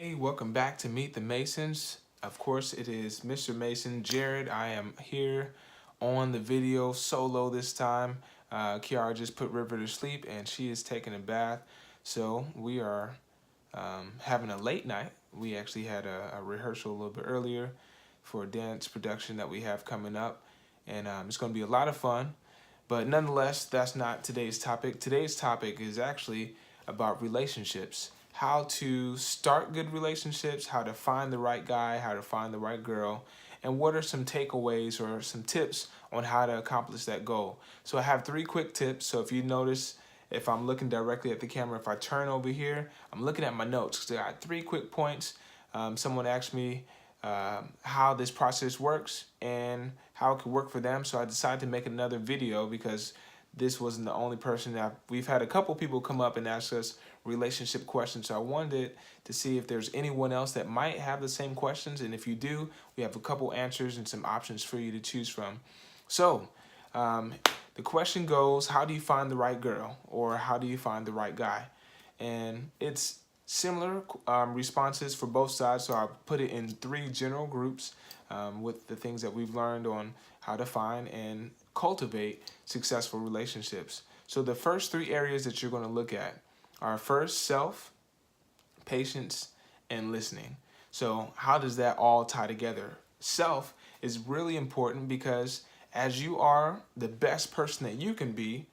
Hey, welcome back to Meet the Masons. Of course, it is Mr. Mason, Jared. I am here on the video solo this time. Kiara just put River to sleep and she is taking a bath. So we are having a late night. We actually had a rehearsal a little bit earlier for a dance production that we have coming up. And it's going to be a lot of fun. But nonetheless, that's not today's topic. Today's topic is actually about relationships. How to start good relationships, how to find the right guy, how to find the right girl, and what are some takeaways or some tips on how to accomplish that goal. So I have 3 quick tips. So if you notice, if I'm looking directly at the camera, if I turn over here, I'm looking at my notes because I got 3 quick points. Someone asked me how this process works and how it could work for them. So I decided to make another video because this wasn't the only person that we've had a couple people come up and ask us relationship questions. So I wanted to see if there's anyone else that might have the same questions. And if you do, we have a couple answers and some options for you to choose from. So the question goes, how do you find the right girl or how do you find the right guy? And it's similar responses for both sides. So I'll put it in 3 general groups with the things that we've learned on how to find and cultivate successful relationships. So the first 3 areas that you're going to look at are first self, patience, and listening. So how does that all tie together? Self is really important because as you are the best person that you can be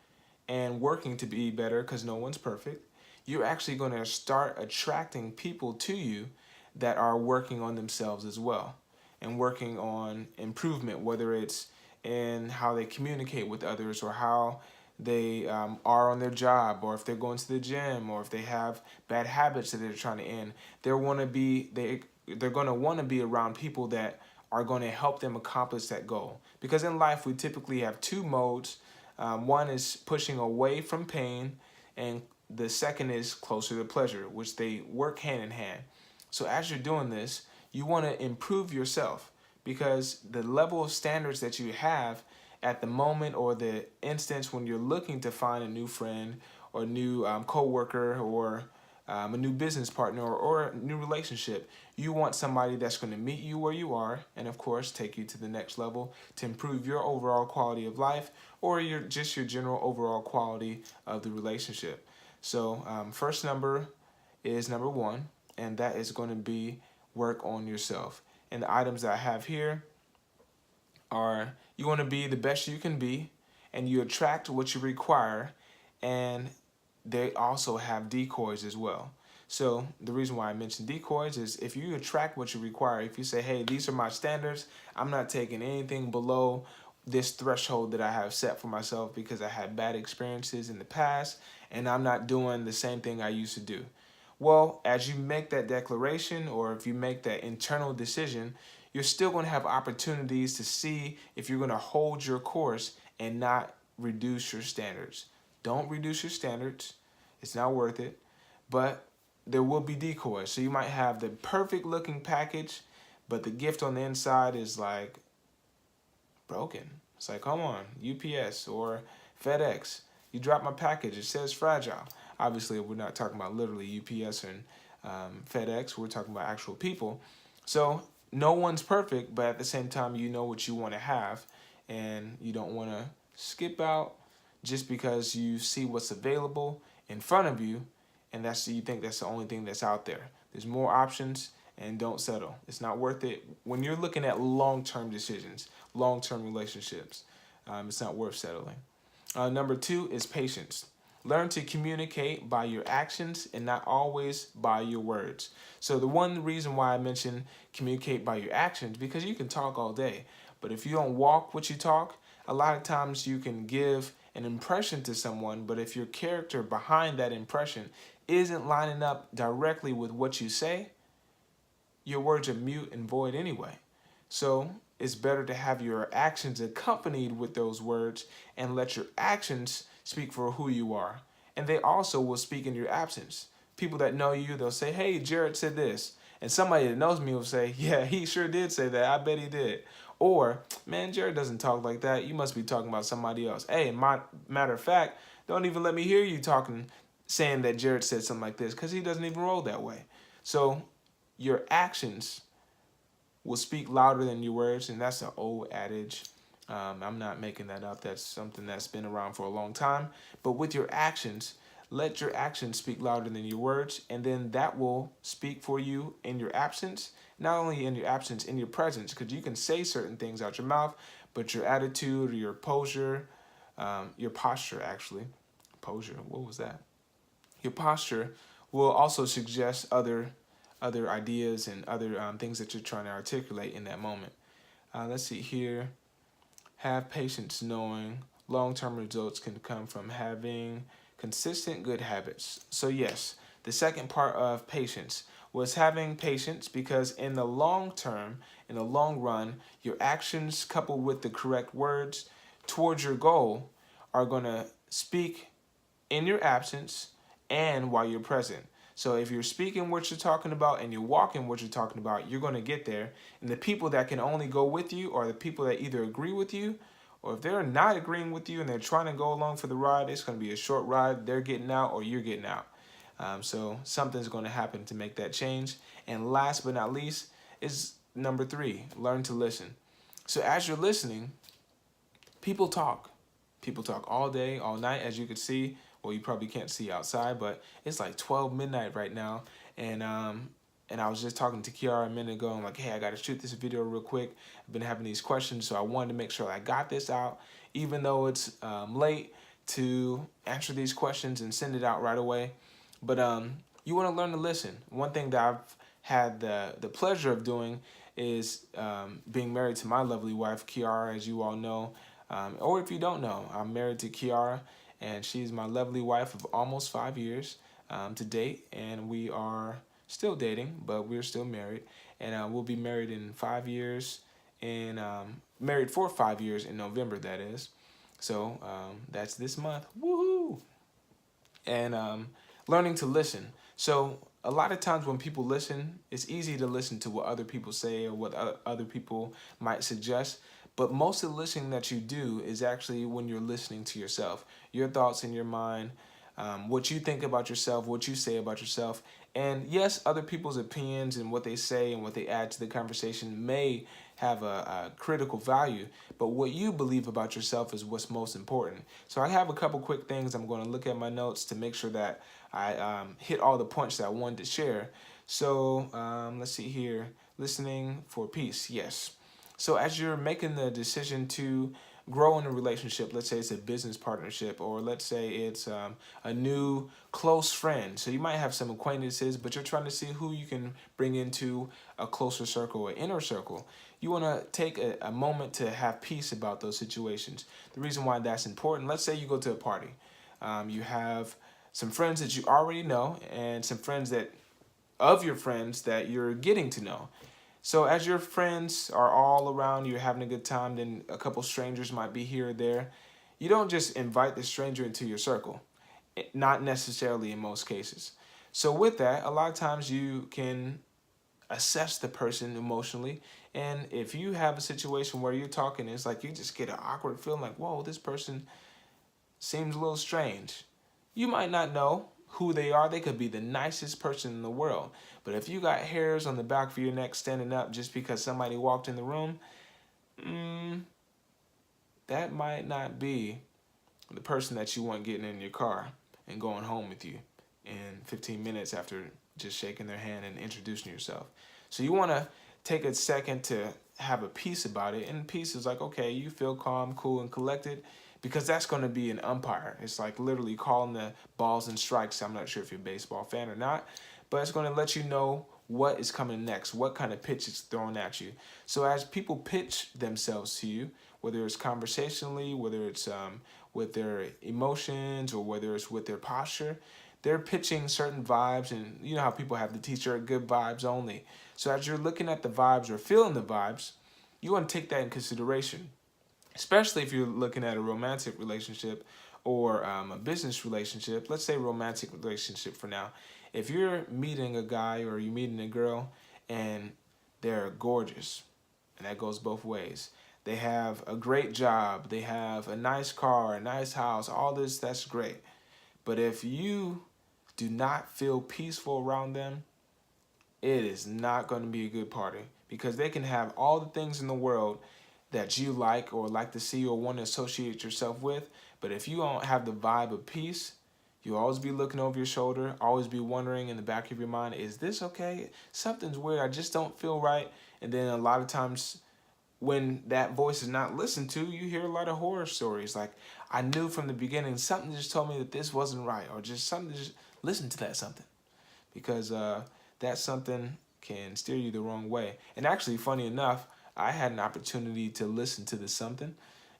and working to be better because no one's perfect, you're actually going to start attracting people to you that are working on themselves as well and working on improvement, whether it's in how they communicate with others or how they are on their job, or if they're going to the gym, or if they have bad habits that they're trying to end. They're going to want to be around people that are going to help them accomplish that goal. Because in life, we typically have 2 modes. One is pushing away from pain, and the second is closer to pleasure, which they work hand in hand. So as you're doing this, you want to improve yourself because the level of standards that you have at the moment or the instance when you're looking to find a new friend or new co-worker or a new business partner or a new relationship, you want somebody that's going to meet you where you are and, of course, take you to the next level to improve your overall quality of life or your general overall quality of the relationship. So first number is number 1, and that is going to be work on yourself. And the items that I have here are you want to be the best you can be, and you attract what you require, and they also have decoys as well. So the reason why I mentioned decoys is if you attract what you require, if you say, hey, these are my standards, I'm not taking anything below this threshold that I have set for myself because I had bad experiences in the past, and I'm not doing the same thing I used to do. Well, as you make that declaration or if you make that internal decision, you're still going to have opportunities to see if you're going to hold your course and not reduce your standards. Don't reduce your standards. It's not worth it. But there will be decoys. So you might have the perfect looking package, but the gift on the inside is like broken. It's like, come on, UPS or FedEx. You dropped my package. It says fragile. Obviously, we're not talking about literally UPS and FedEx. We're talking about actual people. So no one's perfect, but at the same time, you know what you want to have, and you don't want to skip out just because you see what's available in front of you, and you think that's the only thing that's out there. There's more options, and don't settle. It's not worth it. When you're looking at long-term decisions, long-term relationships, it's not worth settling. Number 2 is patience. Learn to communicate by your actions and not always by your words. So the one reason why I mention communicate by your actions, because you can talk all day, but if you don't walk what you talk, a lot of times you can give an impression to someone, but if your character behind that impression isn't lining up directly with what you say, your words are mute and void anyway. So it's better to have your actions accompanied with those words and let your actions speak for who you are. And they also will speak in your absence. People that know you, they'll say, hey, Jared said this. And somebody that knows me will say, yeah, he sure did say that. I bet he did. Or, man, Jared doesn't talk like that. You must be talking about somebody else. Hey, matter of fact, don't even let me hear you saying that Jared said something like this because he doesn't even roll that way. So your actions will speak louder than your words, and that's an old adage. I'm not making that up. That's something that's been around for a long time. But with your actions, let your actions speak louder than your words, and then that will speak for you in your absence. Not only in your absence, in your presence, because you can say certain things out your mouth, but your attitude or your posture actually, posture, what was that? Your posture will also suggest other ideas and other things that you're trying to articulate in that moment. Let's see here. Have patience knowing long-term results can come from having consistent good habits. So yes, the second part of patience was having patience because in the long term, in the long run, your actions coupled with the correct words towards your goal are going to speak in your absence and while you're present. So if you're speaking what you're talking about and you're walking what you're talking about, you're going to get there. And the people that can only go with you are the people that either agree with you, or if they're not agreeing with you and they're trying to go along for the ride, it's going to be a short ride. They're getting out or you're getting out. So something's going to happen to make that change. And last but not least is number 3, learn to listen. So as you're listening, people talk. People talk all day, all night, as you can see. Well, you probably can't see outside, but it's like 12 midnight right now. And I was just talking to Kiara a minute ago. I'm like, hey, I got to shoot this video real quick. I've been having these questions, so I wanted to make sure I got this out, even though it's late, to answer these questions and send it out right away. But you want to learn to listen. One thing that I've had the pleasure of doing is being married to my lovely wife, Kiara, as you all know. Or if you don't know, I'm married to Kiara, and she's my lovely wife of almost 5 years to date, and we are still dating, but we're still married, and we'll be married in 5 years, and married for 5 years in November, that is. So that's this month. Woohoo! And learning to listen. So a lot of times when people listen, it's easy to listen to what other people say or what other people might suggest. But most of the listening that you do is actually when you're listening to yourself, your thoughts in your mind, what you think about yourself, what you say about yourself. And yes, other people's opinions and what they say and what they add to the conversation may have a critical value, but what you believe about yourself is what's most important. So I have a couple quick things. I'm going to look at my notes to make sure that I hit all the points that I wanted to share. So let's see here. Listening for peace. Yes. So as you're making the decision to grow in a relationship, let's say it's a business partnership, or let's say it's a new close friend. So you might have some acquaintances, but you're trying to see who you can bring into a closer circle, an inner circle. You want to take a moment to have peace about those situations. The reason why that's important, let's say you go to a party. You have some friends that you already know and some friends that of your friends that you're getting to know. So as your friends are all around, you're having a good time, then a couple strangers might be here or there. You don't just invite the stranger into your circle, not necessarily in most cases. So with that, a lot of times you can assess the person emotionally. And if you have a situation where you're talking, it's like you just get an awkward feeling like, whoa, this person seems a little strange. You might not know who they are. They could be the nicest person in the world. But if you got hairs on the back of your neck standing up just because somebody walked in the room, that might not be the person that you want getting in your car and going home with you in 15 minutes after just shaking their hand and introducing yourself. So you want to take a second to have a peace about it. And peace is like, okay, you feel calm, cool, and collected, because that's going to be an umpire. It's like literally calling the balls and strikes. I'm not sure if you're a baseball fan or not, but it's going to let you know what is coming next, what kind of pitch is thrown at you. So as people pitch themselves to you, whether it's conversationally, whether it's with their emotions, or whether it's with their posture, they're pitching certain vibes. And you know how people have the t-shirt, good vibes only. So as you're looking at the vibes or feeling the vibes, you want to take that in consideration, especially if you're looking at a romantic relationship or a business relationship. Let's say romantic relationship for now. If you're meeting a guy or you're meeting a girl and they're gorgeous, and that goes both ways. They have a great job, they have a nice car, a nice house, all this, that's great. But if you do not feel peaceful around them, it is not going to be a good party, because they can have all the things in the world that you like or like to see or want to associate yourself with. But if you don't have the vibe of peace, you'll always be looking over your shoulder, always be wondering in the back of your mind, is this okay? Something's weird. I just don't feel right. And then a lot of times when that voice is not listened to, you hear a lot of horror stories. Like, I knew from the beginning, something just told me that this wasn't right, or just something, just listen to that something, because that something can steer you the wrong way. And actually, funny enough, I had an opportunity to listen to this something,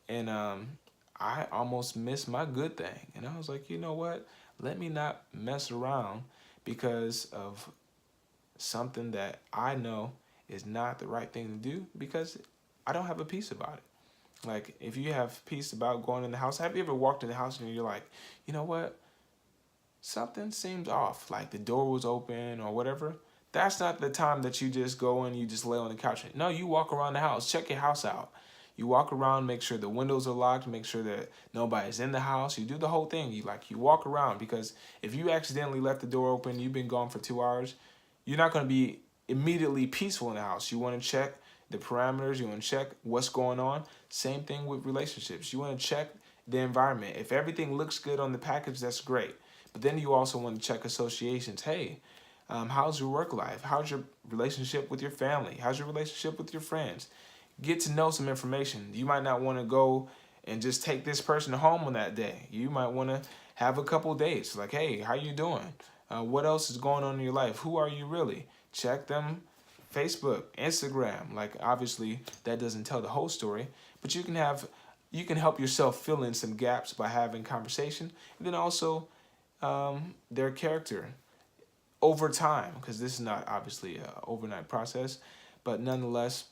and I almost missed my good thing. And I was like, you know what? Let me not mess around because of something that I know is not the right thing to do, because I don't have a peace about it. Like, if you have peace about going in the house, have you ever walked in the house and you're like, you know what? Something seems off, like the door was open or whatever. That's not the time that you just go in, you just lay on the couch. No, you walk around the house, check your house out. You walk around, make sure the windows are locked, make sure that nobody's in the house. You do the whole thing. You walk around, because if you accidentally left the door open, you've been gone for 2 hours, you're not going to be immediately peaceful in the house. You want to check the parameters. You want to check what's going on. Same thing with relationships. You want to check the environment. If everything looks good on the package, that's great. But then you also want to check associations. Hey, how's your work life? How's your relationship with your family? How's your relationship with your friends? Get to know some information. You might not want to go and just take this person home on that day. You might want to have a couple dates. Like, hey, how you doing? What else is going on in your life? Who are you really? Check them. Facebook, Instagram. Like, obviously that doesn't tell the whole story, but you can help yourself fill in some gaps by having conversation. And then also their character over time, because this is not obviously an overnight process, but nonetheless,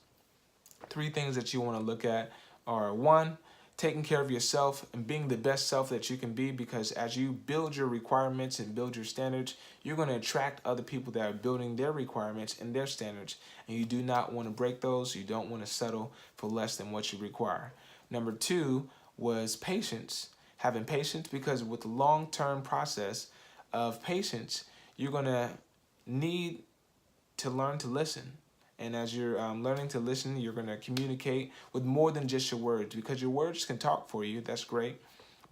3 things that you want to look at are: 1, taking care of yourself and being the best self that you can be, because as you build your requirements and build your standards, you're going to attract other people that are building their requirements and their standards, and you do not want to break those. You don't want to settle for less than what you require. Number 2 was patience. Having patience, because with the long-term process of patience, you're going to need to learn to listen. And as you're learning to listen, you're going to communicate with more than just your words, because your words can talk for you. That's great.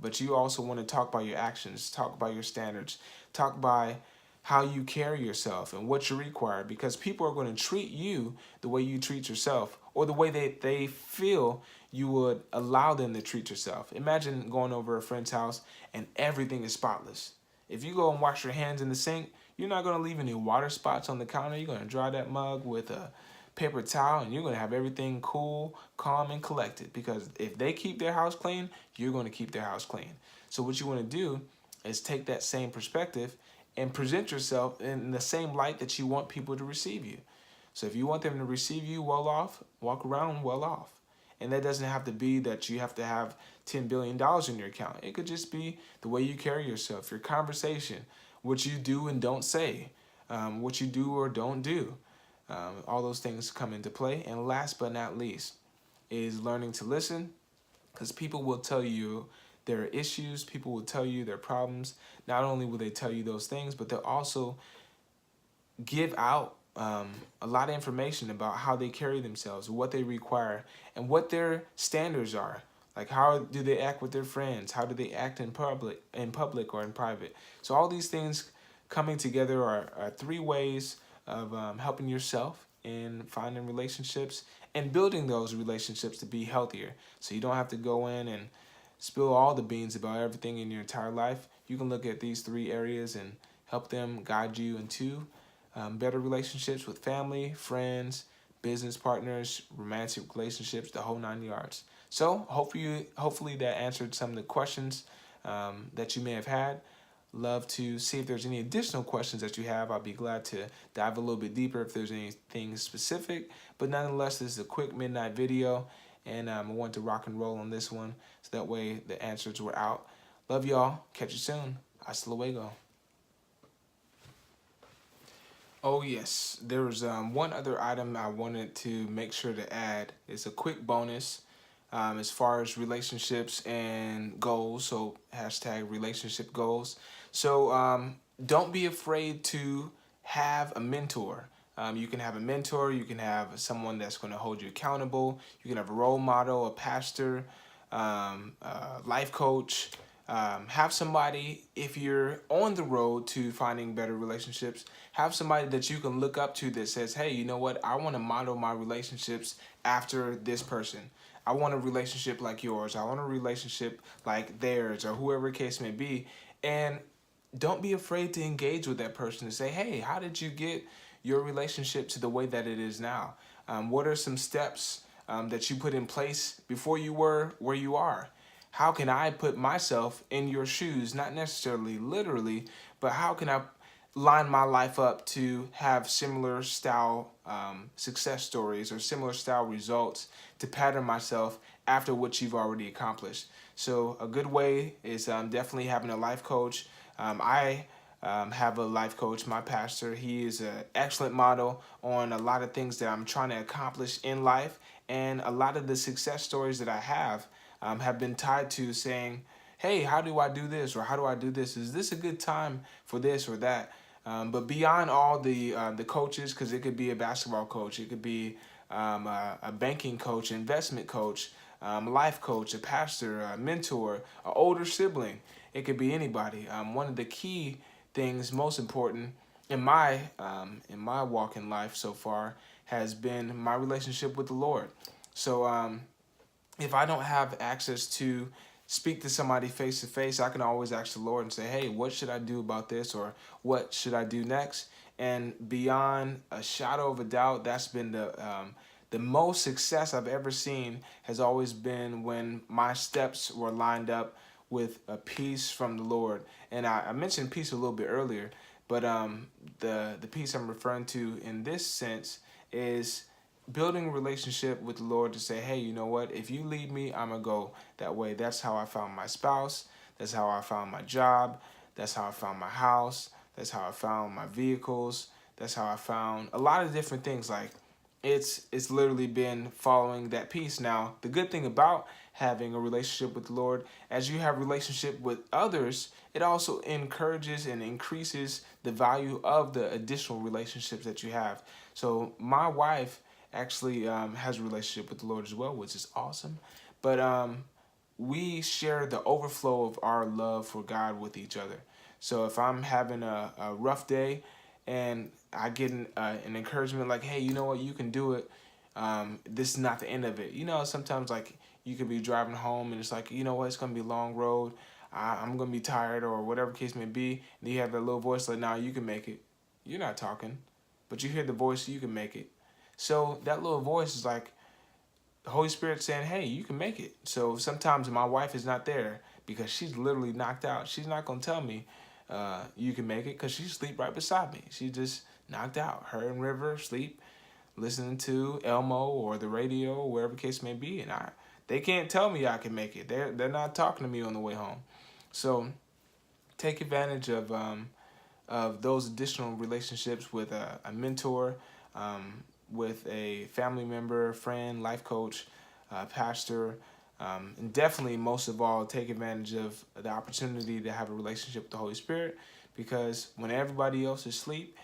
But you also want to talk by your actions, talk by your standards, talk by how you carry yourself and what you require, because people are going to treat you the way you treat yourself, or the way they feel you would allow them to treat yourself. Imagine going over a friend's house and everything is spotless. If you go and wash your hands in the sink, you're not going to leave any water spots on the counter. You're going to dry that mug with a paper towel, and you're going to have everything cool, calm, and collected, because if they keep their house clean, you're going to keep their house clean. So what you want to do is take that same perspective and present yourself in the same light that you want people to receive you. So if you want them to receive you well off, walk around well off. And that doesn't have to be that you have to have $10 billion in your account. It could just be the way you carry yourself, your conversation, what you do and don't say, what you do or don't do. All those things come into play. And last but not least is learning to listen, because people will tell you their issues, people will tell you their problems. Not only will they tell you those things, but they'll also give out a lot of information about how they carry themselves, what they require, and what their standards are. Like, how do they act with their friends? How do they act in public or in private? So all these things coming together are 3 ways of helping yourself in finding relationships and building those relationships to be healthier. So you don't have to go in and spill all the beans about everything in your entire life. You can look at these 3 areas and help them guide you into better relationships with family, friends, business partners, romantic relationships, the whole 9 yards. So hopefully that answered some of the questions that you may have had. Love to see if there's any additional questions that you have. I'll be glad to dive a little bit deeper if there's anything specific. But nonetheless, this is a quick midnight video, and I want to rock and roll on this one, so that way the answers were out. Love y'all. Catch you soon. Hasta luego. Oh yes, there was one other item I wanted to make sure to add. It's a quick bonus as far as relationships and goals. So hashtag relationship goals. So don't be afraid to have a mentor. You can have a mentor. You can have someone that's going to hold you accountable. You can have a role model, a pastor, a life coach. Have somebody, if you're on the road to finding better relationships, have somebody that you can look up to that says, hey, you know what? I want to model my relationships after this person. I want a relationship like yours. I want a relationship like theirs, or whoever the case may be. And don't be afraid to engage with that person and say, hey, how did you get your relationship to the way that it is now? What are some steps that you put in place before you were where you are? How can I put myself in your shoes, not necessarily literally, but how can I line my life up to have similar style success stories or similar style results to pattern myself after what you've already accomplished? So a good way is definitely having a life coach. I have a life coach, my pastor. He is an excellent model on a lot of things that I'm trying to accomplish in life. And a lot of the success stories that I have been tied to saying, hey, how do I do this? Or how do I do this? Is this a good time for this or that? But beyond all the coaches, because it could be a basketball coach, it could be a banking coach, investment coach, life coach, a pastor, a mentor, an older sibling. It could be anybody. One of the key things, most important in my walk in life so far, has been my relationship with the Lord. So if I don't have access to speak to somebody face to face, I can always ask the Lord and say, hey, what should I do about this? Or what should I do next? And beyond a shadow of a doubt, that's been the most success I've ever seen has always been when my steps were lined up with a peace from the Lord. And I mentioned peace a little bit earlier, but the peace I'm referring to in this sense is building a relationship with the Lord to say, hey, you know what? If you lead me, I'm going to go that way. That's how I found my spouse. That's how I found my job. That's how I found my house. That's how I found my vehicles. That's how I found a lot of different things. Like it's literally been following that piece. Now, the good thing about having a relationship with the Lord, as you have a relationship with others, it also encourages and increases the value of the additional relationships that you have. So my wife actually has a relationship with the Lord as well, which is awesome. But we share the overflow of our love for God with each other. So if I'm having a rough day and I get an encouragement like, hey, you know what, you can do it. This is not the end of it. You know, sometimes like you could be driving home and it's like, you know what, it's going to be a long road. I'm going to be tired or whatever case may be. And you have that little voice like, nah, you can make it. You're not talking, but you hear the voice, you can make it. So that little voice is like the Holy Spirit saying, hey, you can make it. So sometimes my wife is not there because she's literally knocked out. She's not going to tell me you can make it because she sleep right beside me. She just knocked out. Her and River sleep listening to Elmo or the radio or wherever the case may be. And they can't tell me I can make it. They're not talking to me on the way home. So take advantage of those additional relationships with a mentor, with a family member, friend, life coach, pastor, and definitely most of all take advantage of the opportunity to have a relationship with the Holy Spirit, because when everybody else is asleep,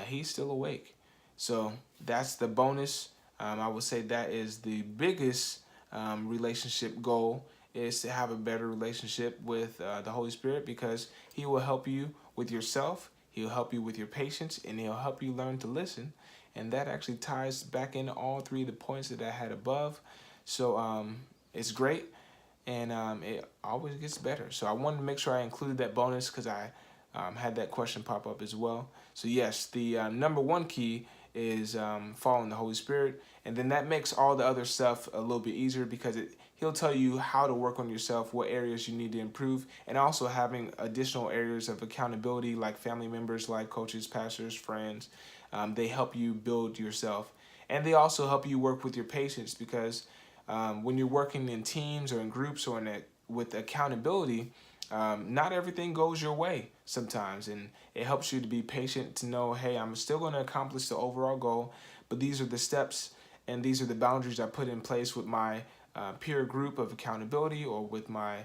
he's still awake. So that's the bonus. I would say that is the biggest relationship goal, is to have a better relationship with the Holy Spirit, because he will help you with yourself, he'll help you with your patience, and he'll help you learn to listen. And that actually ties back into all three of the points that I had above. So it's great, and it always gets better. So I wanted to make sure I included that bonus because I had that question pop up as well. So yes, the number one key is following the Holy Spirit, and then that makes all the other stuff a little bit easier, because he'll tell you how to work on yourself, what areas you need to improve, and also having additional areas of accountability like family members, like coaches, pastors, friends. They help you build yourself, and they also help you work with your patience, because when you're working in teams or in groups or with accountability, not everything goes your way sometimes, and it helps you to be patient, to know, hey, I'm still going to accomplish the overall goal, but these are the steps and these are the boundaries I put in place with my peer group of accountability, or with my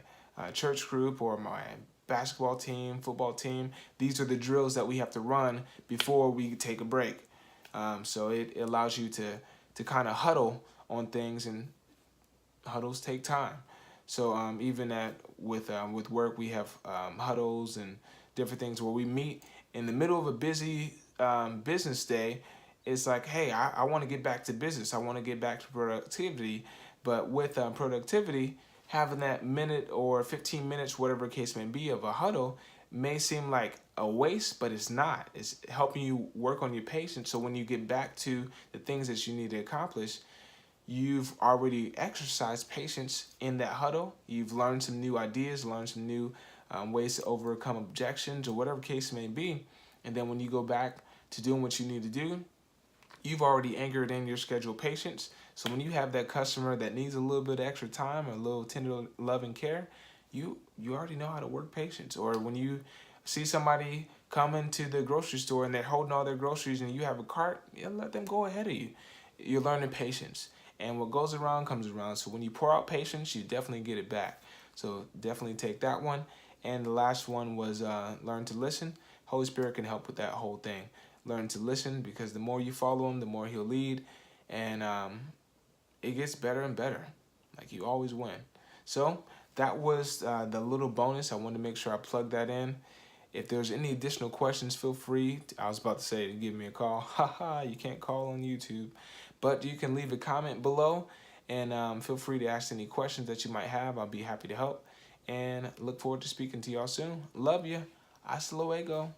church group, or my basketball team, football team. These are the drills that we have to run before we take a break. So it allows you to kind of huddle on things, and huddles take time. So even with work, we have huddles and different things where we meet in the middle of a busy business day. It's like, hey, I want to get back to business. I want to get back to productivity. But with productivity, having that minute or 15 minutes, whatever the case may be, of a huddle may seem like a waste, but it's not. It's helping you work on your patience. So when you get back to the things that you need to accomplish, you've already exercised patience in that huddle. You've learned some new ideas, learned some new ways to overcome objections or whatever case may be. And then when you go back to doing what you need to do, you've already anchored in your scheduled patience. So when you have that customer that needs a little bit of extra time or a little tender love and care, you already know how to work patience. Or when you see somebody come into the grocery store and they're holding all their groceries and you have a cart, you let them go ahead of you. You're learning patience. And what goes around comes around. So when you pour out patience, you definitely get it back. So definitely take that one. And the last one was learn to listen. Holy Spirit can help with that whole thing. Learn to listen, because the more you follow him, the more he'll lead. And it gets better and better. Like, you always win. So that was the little bonus. I wanted to make sure I plugged that in. If there's any additional questions, feel free. I was about to say to give me a call. Haha, you can't call on YouTube. But you can leave a comment below, and feel free to ask any questions that you might have. I'll be happy to help. And look forward to speaking to y'all soon. Love you. Hasta luego.